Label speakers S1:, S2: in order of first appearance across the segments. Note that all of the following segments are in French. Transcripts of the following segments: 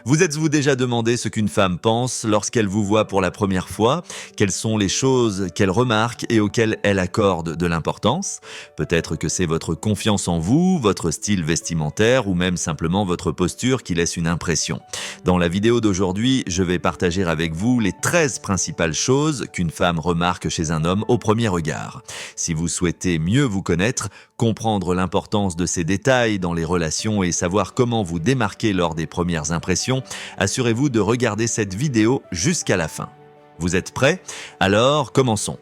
S1: Vous êtes-vous déjà demandé ce qu'une femme pense lorsqu'elle vous voit pour la première fois? Quelles sont les choses qu'elle remarque et auxquelles elle accorde de l'importance? Peut-être que c'est votre confiance en vous, votre style vestimentaire ou même simplement votre posture qui laisse une impression. Dans la vidéo d'aujourd'hui, je vais partager avec vous les 13 principales choses qu'une femme remarque chez un homme au premier regard. Si vous souhaitez mieux vous connaître, comprendre l'importance de ces détails dans les relations et savoir comment vous démarquer lors des premières impressions, assurez-vous de regarder cette vidéo jusqu'à la fin. Vous êtes prêts? Alors, commençons.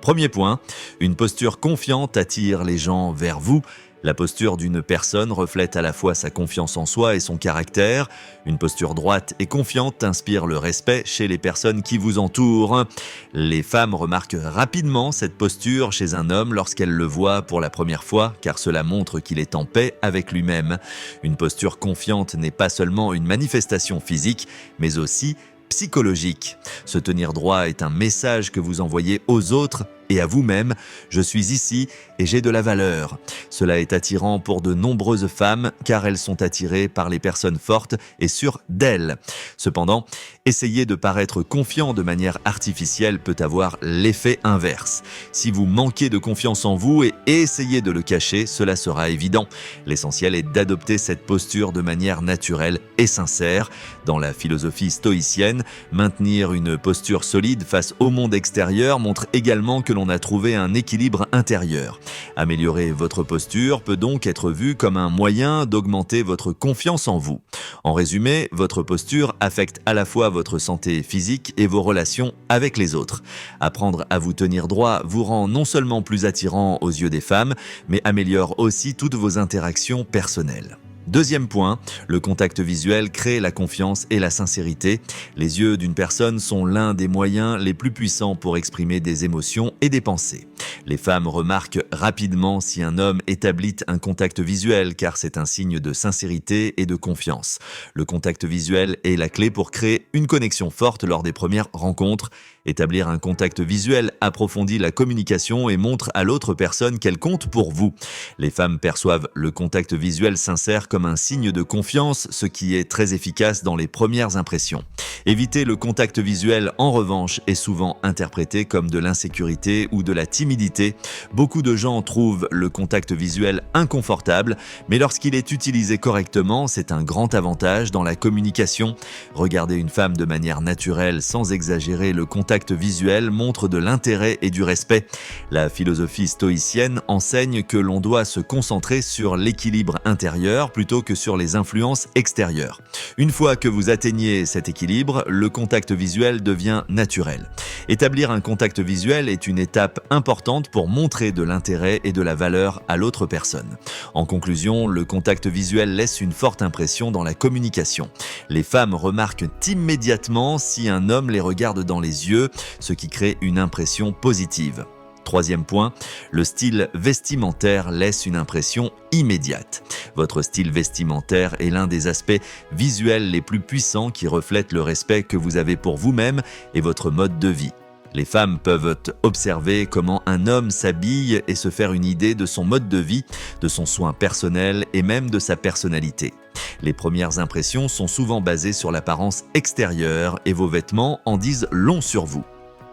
S1: Premier point, une posture confiante attire les gens vers vous. La posture d'une personne reflète à la fois sa confiance en soi et son caractère. Une posture droite et confiante inspire le respect chez les personnes qui vous entourent. Les femmes remarquent rapidement cette posture chez un homme lorsqu'elles le voient pour la première fois, car cela montre qu'il est en paix avec lui-même. Une posture confiante n'est pas seulement une manifestation physique, mais aussi psychologique. Se tenir droit est un message que vous envoyez aux autres et à vous-même. Je suis ici et j'ai de la valeur. Cela est attirant pour de nombreuses femmes car elles sont attirées par les personnes fortes et sûres d'elles. Cependant, essayer de paraître confiant de manière artificielle peut avoir l'effet inverse. Si vous manquez de confiance en vous et essayez de le cacher, cela sera évident. L'essentiel est d'adopter cette posture de manière naturelle et sincère. Dans la philosophie stoïcienne, maintenir une posture solide face au monde extérieur montre également que l'on a trouvé un équilibre intérieur. Améliorer votre posture peut donc être vu comme un moyen d'augmenter votre confiance en vous. En résumé, votre posture affecte à la fois votre santé physique et vos relations avec les autres. Apprendre à vous tenir droit vous rend non seulement plus attirant aux yeux des femmes, mais améliore aussi toutes vos interactions personnelles. Deuxième point, le contact visuel crée la confiance et la sincérité. Les yeux d'une personne sont l'un des moyens les plus puissants pour exprimer des émotions et des pensées. Les femmes remarquent rapidement si un homme établit un contact visuel car c'est un signe de sincérité et de confiance. Le contact visuel est la clé pour créer une connexion forte lors des premières rencontres. Établir un contact visuel approfondit la communication et montre à l'autre personne qu'elle compte pour vous. Les femmes perçoivent le contact visuel sincère comme un signe de confiance, ce qui est très efficace dans les premières impressions. Éviter le contact visuel, en revanche, est souvent interprété comme de l'insécurité ou de la timidité. Beaucoup de gens trouvent le contact visuel inconfortable, mais lorsqu'il est utilisé correctement, c'est un grand avantage dans la communication. Regarder une femme de manière naturelle sans exagérer le contact visuel montre de l'intérêt et du respect. La philosophie stoïcienne enseigne que l'on doit se concentrer sur l'équilibre intérieur plutôt que sur les influences extérieures. Une fois que vous atteignez cet équilibre, le contact visuel devient naturel. Établir un contact visuel est une étape importante pour montrer de l'intérêt et de la valeur à l'autre personne. En conclusion, le contact visuel laisse une forte impression dans la communication. Les femmes remarquent immédiatement si un homme les regarde dans les yeux, ce qui crée une impression positive. Troisième point, le style vestimentaire laisse une impression immédiate. Votre style vestimentaire est l'un des aspects visuels les plus puissants qui reflètent le respect que vous avez pour vous-même et votre mode de vie. Les femmes peuvent observer comment un homme s'habille et se faire une idée de son mode de vie, de son soin personnel et même de sa personnalité. Les premières impressions sont souvent basées sur l'apparence extérieure et vos vêtements en disent long sur vous.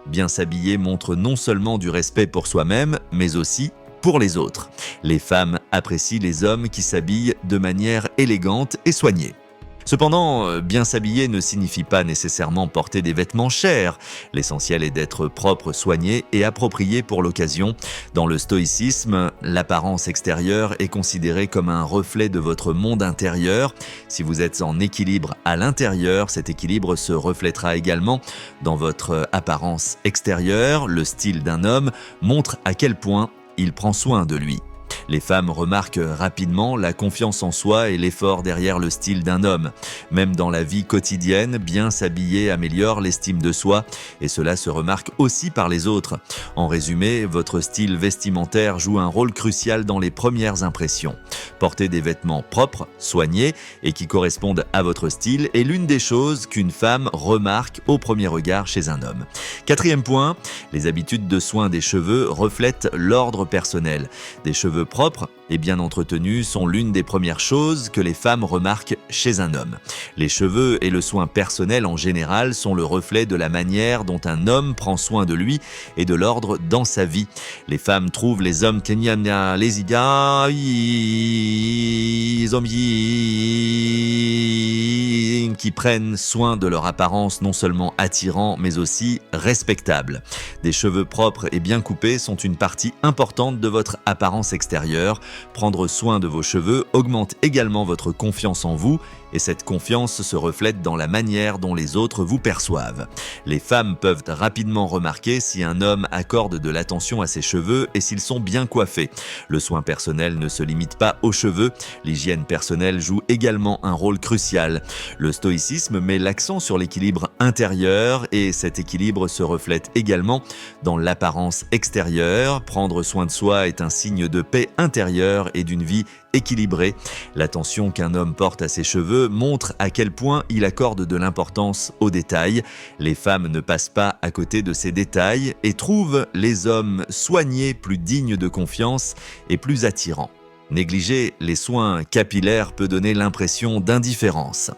S1: Bien s'habiller montre non seulement du respect pour soi-même, mais aussi pour les autres. Les femmes apprécient les hommes qui s'habillent de manière élégante et soignée. Cependant, bien s'habiller ne signifie pas nécessairement porter des vêtements chers. L'essentiel est d'être propre, soigné et approprié pour l'occasion. Dans le stoïcisme, l'apparence extérieure est considérée comme un reflet de votre monde intérieur. Si vous êtes en équilibre à l'intérieur, cet équilibre se reflètera également dans votre apparence extérieure. Le style d'un homme montre à quel point il prend soin de lui. Les femmes remarquent rapidement la confiance en soi et l'effort derrière le style d'un homme. Même dans la vie quotidienne, bien s'habiller améliore l'estime de soi et cela se remarque aussi par les autres. En résumé, votre style vestimentaire joue un rôle crucial dans les premières impressions. Porter des vêtements propres, soignés et qui correspondent à votre style est l'une des choses qu'une femme remarque au premier regard chez un homme. Quatrième point, les habitudes de soins des cheveux reflètent l'ordre personnel. Des cheveux propres propres et bien entretenus sont l'une des premières choses que les femmes remarquent chez un homme. Les cheveux et le soin personnel en général sont le reflet de la manière dont un homme prend soin de lui et de l'ordre dans sa vie. Les femmes trouvent les hommes qui prennent soin de leur apparence non seulement attirant mais aussi respectable. Des cheveux propres et bien coupés sont une partie importante de votre apparence extérieure. Prendre soin de vos cheveux augmente également votre confiance en vous et cette confiance se reflète dans la manière dont les autres vous perçoivent. Les femmes peuvent rapidement remarquer si un homme accorde de l'attention à ses cheveux et s'ils sont bien coiffés. Le soin personnel ne se limite pas aux cheveux, l'hygiène personnelle joue également un rôle crucial. Le stoïcisme met l'accent sur l'équilibre intérieur et cet équilibre se reflète également dans l'apparence extérieure. Prendre soin de soi est un signe de paix intérieure et d'une vie équilibrée. L'attention qu'un homme porte à ses cheveux montre à quel point il accorde de l'importance aux détails. Les femmes ne passent pas à côté de ces détails et trouvent les hommes soignés plus dignes de confiance et plus attirants. Négliger les soins capillaires peut donner l'impression d'indifférence.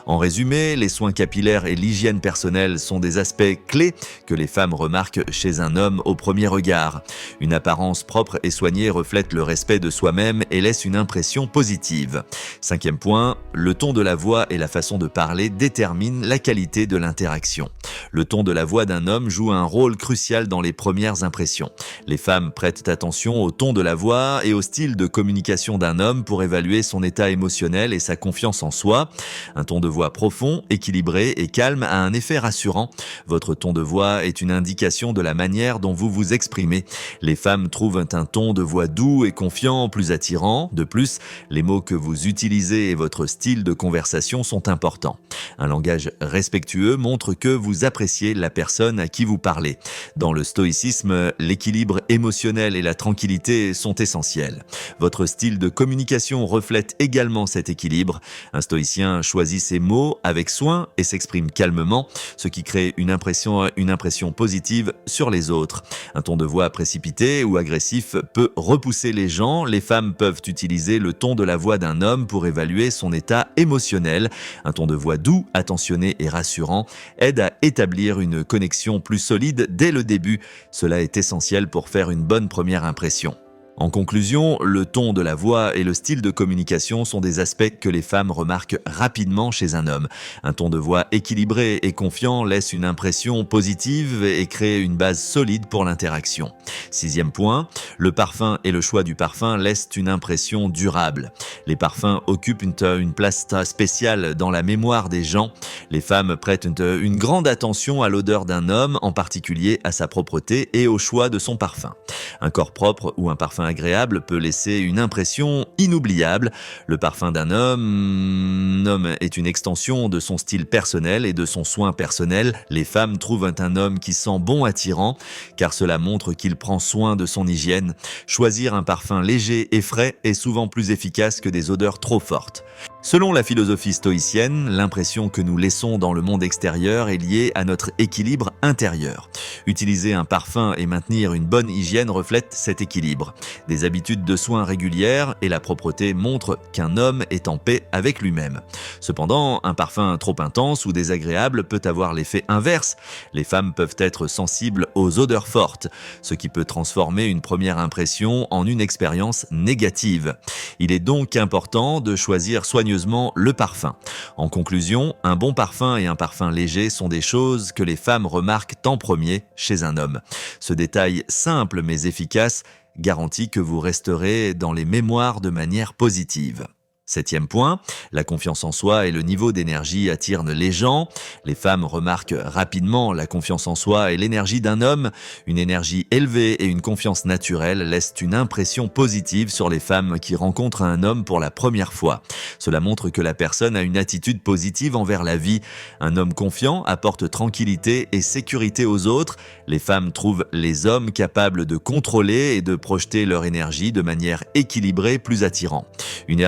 S1: En résumé, les soins capillaires et l'hygiène personnelle sont des aspects clés que les femmes remarquent chez un homme au premier regard. Une apparence propre et soignée reflète le respect de soi-même et laisse une impression positive. 5e point, le ton de la voix et la façon de parler déterminent la qualité de l'interaction. Le ton de la voix d'un homme joue un rôle crucial dans les premières impressions. Les femmes prêtent attention au ton de la voix et au style de communication d'un homme pour évaluer son état émotionnel et sa confiance en soi. Un ton de voix profond, équilibré et calme a un effet rassurant. Votre ton de voix est une indication de la manière dont vous vous exprimez. Les femmes trouvent un ton de voix doux et confiant plus attirant. De plus, les mots que vous utilisez et votre style de conversation sont importants. Un langage respectueux montre que vous appréciez la personne à qui vous parlez. Dans le stoïcisme, l'équilibre émotionnel et la tranquillité sont essentiels. Votre style de communication reflète également cet équilibre. Un stoïcien choisit ses mots avec soin et s'exprime calmement, ce qui crée une impression positive sur les autres. Un ton de voix précipité ou agressif peut repousser les gens. Les femmes peuvent utiliser le ton de la voix d'un homme pour évaluer son état émotionnel. Un ton de voix doux, attentionné et rassurant aide à établir une connexion plus solide dès le début. Cela est essentiel pour faire une bonne première impression. En conclusion, le ton de la voix et le style de communication sont des aspects que les femmes remarquent rapidement chez un homme. Un ton de voix équilibré et confiant laisse une impression positive et crée une base solide pour l'interaction. 6e point, le parfum et le choix du parfum laissent une impression durable. Les parfums occupent une place spéciale dans la mémoire des gens. Les femmes prêtent une grande attention à l'odeur d'un homme, en particulier à sa propreté et au choix de son parfum. Un corps propre ou un parfum agréable peut laisser une impression inoubliable. Le parfum d'un homme est une extension de son style personnel et de son soin personnel. Les femmes trouvent un homme qui sent bon attirant, car cela montre qu'il prend soin de son hygiène. Choisir un parfum léger et frais est souvent plus efficace que des odeurs trop fortes. Selon la philosophie stoïcienne, l'impression que nous laissons dans le monde extérieur est liée à notre équilibre intérieur. Utiliser un parfum et maintenir une bonne hygiène reflètent cet équilibre. Des habitudes de soins régulières et la propreté montrent qu'un homme est en paix avec lui-même. Cependant, un parfum trop intense ou désagréable peut avoir l'effet inverse. Les femmes peuvent être sensibles aux odeurs fortes, ce qui peut transformer une première impression en une expérience négative. Il est donc important de choisir soigneusement le parfum. En conclusion, un bon parfum et un parfum léger sont des choses que les femmes remarquent en premier chez un homme. Ce détail simple mais efficace garantit que vous resterez dans les mémoires de manière positive. 7e point, la confiance en soi et le niveau d'énergie attirent les gens. Les femmes remarquent rapidement la confiance en soi et l'énergie d'un homme. Une énergie élevée et une confiance naturelle laissent une impression positive sur les femmes qui rencontrent un homme pour la première fois. Cela montre que la personne a une attitude positive envers la vie. Un homme confiant apporte tranquillité et sécurité aux autres. Les femmes trouvent les hommes capables de contrôler et de projeter leur énergie de manière équilibrée plus attirant. Une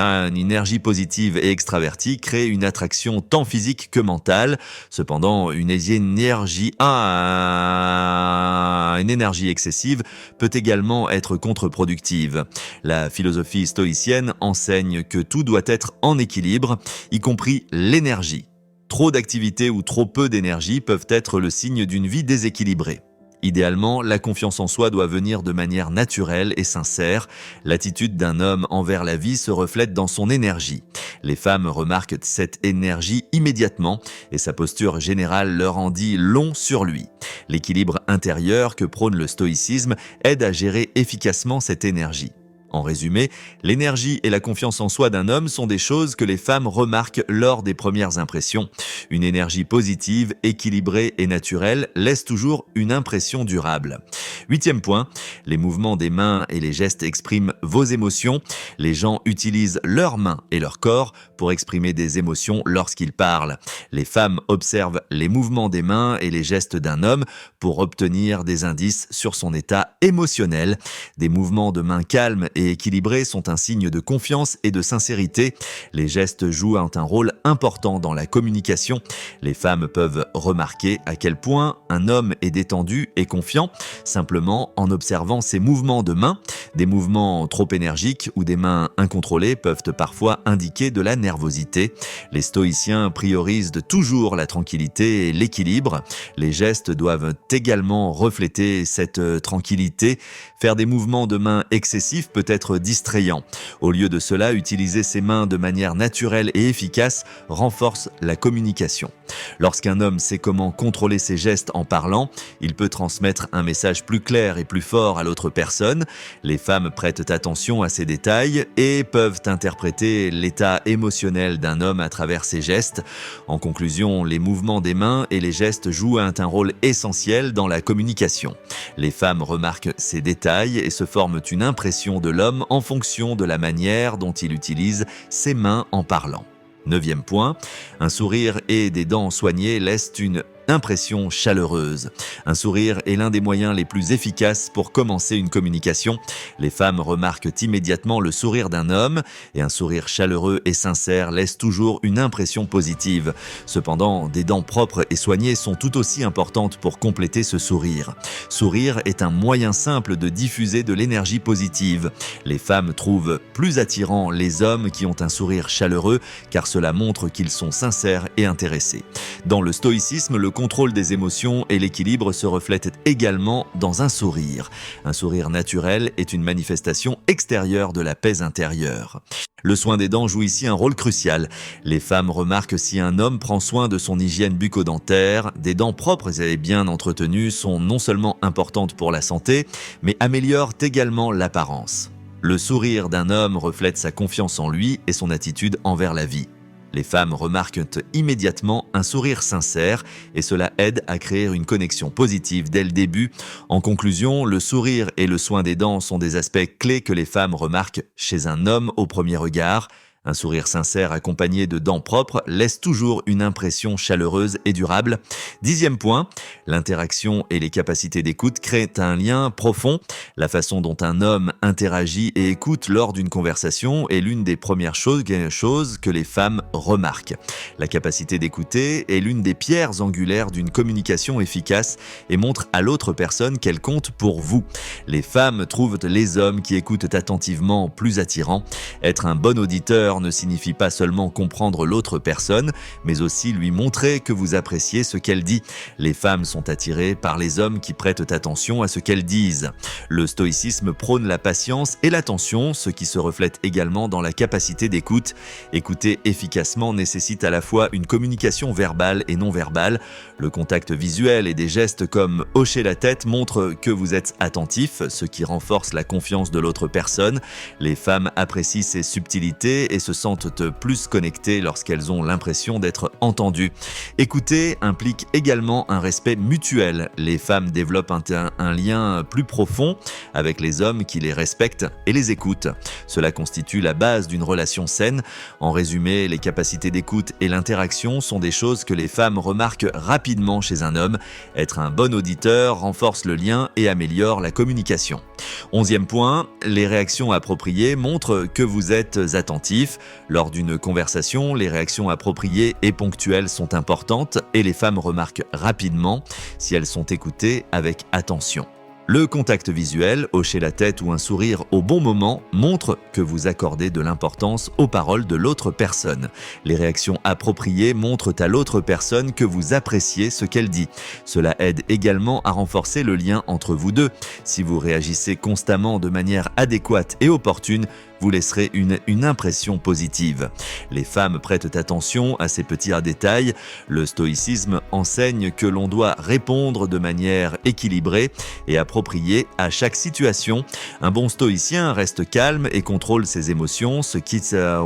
S1: énergie positive et extravertie crée une attraction tant physique que mentale. Cependant, une énergie excessive peut également être contre-productive. La philosophie stoïcienne enseigne que tout doit être en équilibre, y compris l'énergie. Trop d'activité ou trop peu d'énergie peuvent être le signe d'une vie déséquilibrée. Idéalement, la confiance en soi doit venir de manière naturelle et sincère. L'attitude d'un homme envers la vie se reflète dans son énergie. Les femmes remarquent cette énergie immédiatement et sa posture générale leur en dit long sur lui. L'équilibre intérieur que prône le stoïcisme aide à gérer efficacement cette énergie. En résumé, l'énergie et la confiance en soi d'un homme sont des choses que les femmes remarquent lors des premières impressions. Une énergie positive, équilibrée et naturelle laisse toujours une impression durable. 8e point, les mouvements des mains et les gestes expriment vos émotions. Les gens utilisent leurs mains et leur corps pour exprimer des émotions lorsqu'ils parlent. Les femmes observent les mouvements des mains et les gestes d'un homme pour obtenir des indices sur son état émotionnel. Des mouvements de mains calmes et équilibrés sont un signe de confiance et de sincérité. Les gestes jouent un rôle important dans la communication. Les femmes peuvent remarquer à quel point un homme est détendu et confiant simplement en observant ses mouvements de main. Des mouvements trop énergiques ou des mains incontrôlées peuvent parfois indiquer de la nervosité. Les stoïciens priorisent toujours la tranquillité et l'équilibre. Les gestes doivent également refléter cette tranquillité. Faire des mouvements de main excessifs peut être distrayant. Au lieu de cela, utiliser ses mains de manière naturelle et efficace renforce la communication. Lorsqu'un homme sait comment contrôler ses gestes en parlant, il peut transmettre un message plus clair et plus fort à l'autre personne. Les femmes prêtent attention à ces détails et peuvent interpréter l'état émotionnel d'un homme à travers ses gestes. En conclusion, les mouvements des mains et les gestes jouent un rôle essentiel dans la communication. Les femmes remarquent ces détails et se forment une impression de l'homme en fonction de la manière dont il utilise ses mains en parlant. 9e point, un sourire et des dents soignées laissent une impression chaleureuse. Un sourire est l'un des moyens les plus efficaces pour commencer une communication. Les femmes remarquent immédiatement le sourire d'un homme et un sourire chaleureux et sincère laisse toujours une impression positive. Cependant, des dents propres et soignées sont tout aussi importantes pour compléter ce sourire. Sourire est un moyen simple de diffuser de l'énergie positive. Les femmes trouvent plus attirants les hommes qui ont un sourire chaleureux car cela montre qu'ils sont sincères et intéressés. Dans le stoïcisme, le contrôle des émotions et l'équilibre se reflètent également dans un sourire. Un sourire naturel est une manifestation extérieure de la paix intérieure. Le soin des dents joue ici un rôle crucial. Les femmes remarquent si un homme prend soin de son hygiène bucco-dentaire. Des dents propres et bien entretenues sont non seulement importantes pour la santé, mais améliorent également l'apparence. Le sourire d'un homme reflète sa confiance en lui et son attitude envers la vie. Les femmes remarquent immédiatement un sourire sincère et cela aide à créer une connexion positive dès le début. En conclusion, le sourire et le soin des dents sont des aspects clés que les femmes remarquent chez un homme au premier regard. Un sourire sincère accompagné de dents propres laisse toujours une impression chaleureuse et durable. 10e point, l'interaction et les capacités d'écoute créent un lien profond. La façon dont un homme interagit et écoute lors d'une conversation est l'une des premières choses que les femmes remarquent. La capacité d'écouter est l'une des pierres angulaires d'une communication efficace et montre à l'autre personne qu'elle compte pour vous. Les femmes trouvent les hommes qui écoutent attentivement plus attirants. Être un bon auditeur ne signifie pas seulement comprendre l'autre personne, mais aussi lui montrer que vous appréciez ce qu'elle dit. Les femmes sont attirées par les hommes qui prêtent attention à ce qu'elles disent. Le stoïcisme prône la patience et l'attention, ce qui se reflète également dans la capacité d'écoute. Écouter efficacement nécessite à la fois une communication verbale et non verbale. Le contact visuel et des gestes comme hocher la tête montrent que vous êtes attentif, ce qui renforce la confiance de l'autre personne. Les femmes apprécient ces subtilités et se sentent plus connectées lorsqu'elles ont l'impression d'être entendues. Écouter implique également un respect mutuel. Les femmes développent un lien plus profond avec les hommes qui les respectent et les écoutent. Cela constitue la base d'une relation saine. En résumé, les capacités d'écoute et l'interaction sont des choses que les femmes remarquent rapidement chez un homme. Être un bon auditeur renforce le lien et améliore la communication. 11e point, les réactions appropriées montrent que vous êtes attentif. positif. Lors d'une conversation, les réactions appropriées et ponctuelles sont importantes et les femmes remarquent rapidement si elles sont écoutées avec attention. Le contact visuel, hocher la tête ou un sourire au bon moment montre que vous accordez de l'importance aux paroles de l'autre personne. Les réactions appropriées montrent à l'autre personne que vous appréciez ce qu'elle dit. Cela aide également à renforcer le lien entre vous deux. Si vous réagissez constamment de manière adéquate et opportune, vous laisserez une impression positive. Les femmes prêtent attention à ces petits détails. Le stoïcisme enseigne que l'on doit répondre de manière équilibrée et appropriée à chaque situation. Un bon stoïcien reste calme et contrôle ses émotions, ce qui se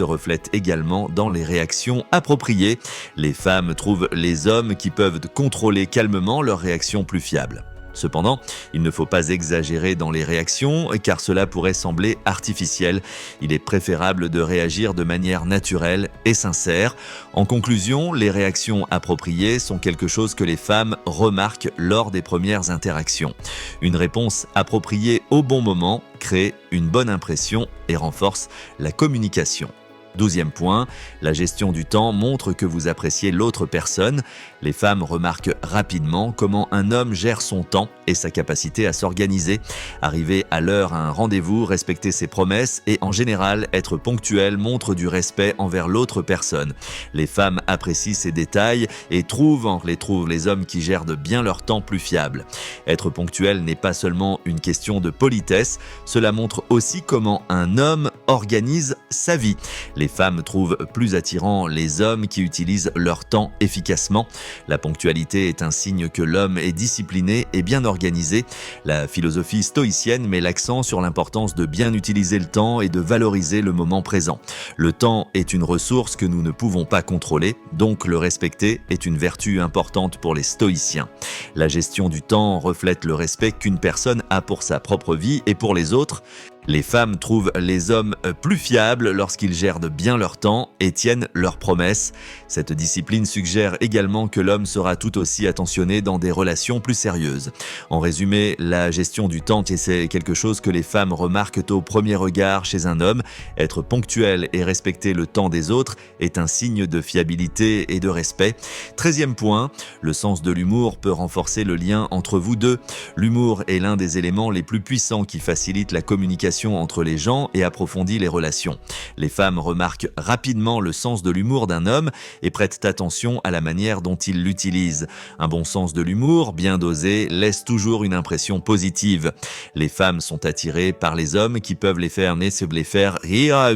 S1: reflète également dans les réactions appropriées. Les femmes trouvent les hommes qui peuvent contrôler calmement leurs réactions plus fiables. Cependant, il ne faut pas exagérer dans les réactions car cela pourrait sembler artificiel. Il est préférable de réagir de manière naturelle et sincère. En conclusion, les réactions appropriées sont quelque chose que les femmes remarquent lors des premières interactions. Une réponse appropriée au bon moment crée une bonne impression et renforce la communication. 12e point, la gestion du temps montre que vous appréciez l'autre personne. Les femmes remarquent rapidement comment un homme gère son temps et sa capacité à s'organiser. Arriver à l'heure à un rendez-vous, respecter ses promesses et en général être ponctuel montre du respect envers l'autre personne. Les femmes apprécient ces détails et trouvent les hommes qui gèrent bien leur temps plus fiables. Être ponctuel n'est pas seulement une question de politesse, cela montre aussi comment un homme organise sa vie. Les femmes trouvent plus attirants les hommes qui utilisent leur temps efficacement. La ponctualité est un signe que l'homme est discipliné et bien organisé. La philosophie stoïcienne met l'accent sur l'importance de bien utiliser le temps et de valoriser le moment présent. Le temps est une ressource que nous ne pouvons pas contrôler, donc le respecter est une vertu importante pour les stoïciens. La gestion du temps reflète le respect qu'une personne a pour sa propre vie et pour les autres. Les femmes trouvent les hommes plus fiables lorsqu'ils gèrent bien leur temps et tiennent leurs promesses. Cette discipline suggère également que l'homme sera tout aussi attentionné dans des relations plus sérieuses. En résumé, la gestion du temps, c'est quelque chose que les femmes remarquent au premier regard chez un homme. Être ponctuel et respecter le temps des autres est un signe de fiabilité et de respect. 13e point, le sens de l'humour peut renforcer le lien entre vous deux. L'humour est l'un des éléments les plus puissants qui facilitent la communication entre les gens et approfondit les relations. Les femmes remarquent rapidement le sens de l'humour d'un homme et prêtent attention à la manière dont il l'utilise. Un bon sens de l'humour, bien dosé, laisse toujours une impression positive. Les femmes sont attirées par les hommes qui peuvent les faire rire,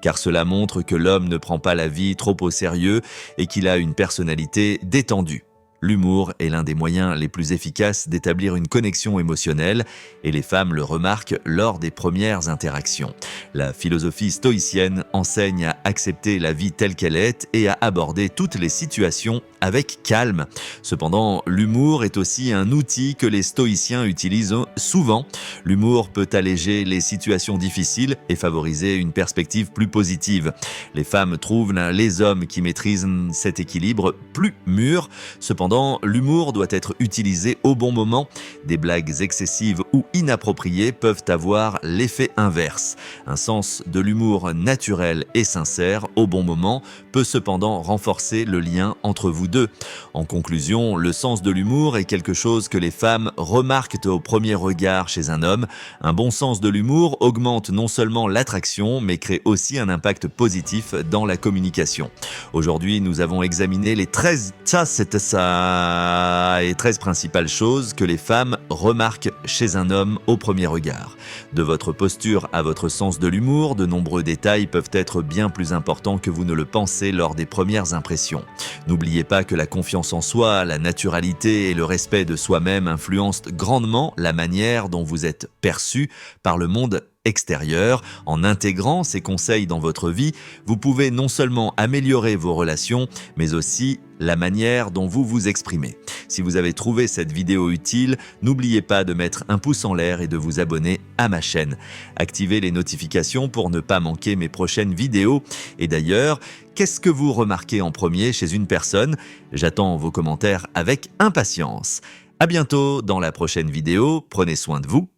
S1: car cela montre que l'homme ne prend pas la vie trop au sérieux et qu'il a une personnalité détendue. L'humour est l'un des moyens les plus efficaces d'établir une connexion émotionnelle et les femmes le remarquent lors des premières interactions. La philosophie stoïcienne enseigne à accepter la vie telle qu'elle est et à aborder toutes les situations avec calme. Cependant, l'humour est aussi un outil que les stoïciens utilisent souvent. L'humour peut alléger les situations difficiles et favoriser une perspective plus positive. Les femmes trouvent les hommes qui maîtrisent cet équilibre plus mûrs. Cependant, l'humour doit être utilisé au bon moment. Des blagues excessives ou inappropriées peuvent avoir l'effet inverse. Un sens de l'humour naturel et sincère au bon moment peut cependant renforcer le lien entre vous deux. En conclusion, le sens de l'humour est quelque chose que les femmes remarquent au premier regard chez un homme. Un bon sens de l'humour augmente non seulement l'attraction, mais crée aussi un impact positif dans la communication. Aujourd'hui, nous avons examiné les 13 principales choses que les femmes remarquent chez un homme au premier regard. De votre posture à votre sens de l'humour, de nombreux détails peuvent être bien plus importants que vous ne le pensez lors des premières impressions. N'oubliez pas que la confiance en soi, la naturalité et le respect de soi-même influencent grandement la manière dont vous êtes perçu par le monde extérieur. En intégrant ces conseils dans votre vie, vous pouvez non seulement améliorer vos relations, mais aussi la manière dont vous vous exprimez. Si vous avez trouvé cette vidéo utile, n'oubliez pas de mettre un pouce en l'air et de vous abonner à ma chaîne. Activez les notifications pour ne pas manquer mes prochaines vidéos. Et d'ailleurs, qu'est-ce que vous remarquez en premier chez une personne? J'attends vos commentaires avec impatience. À bientôt dans la prochaine vidéo, prenez soin de vous.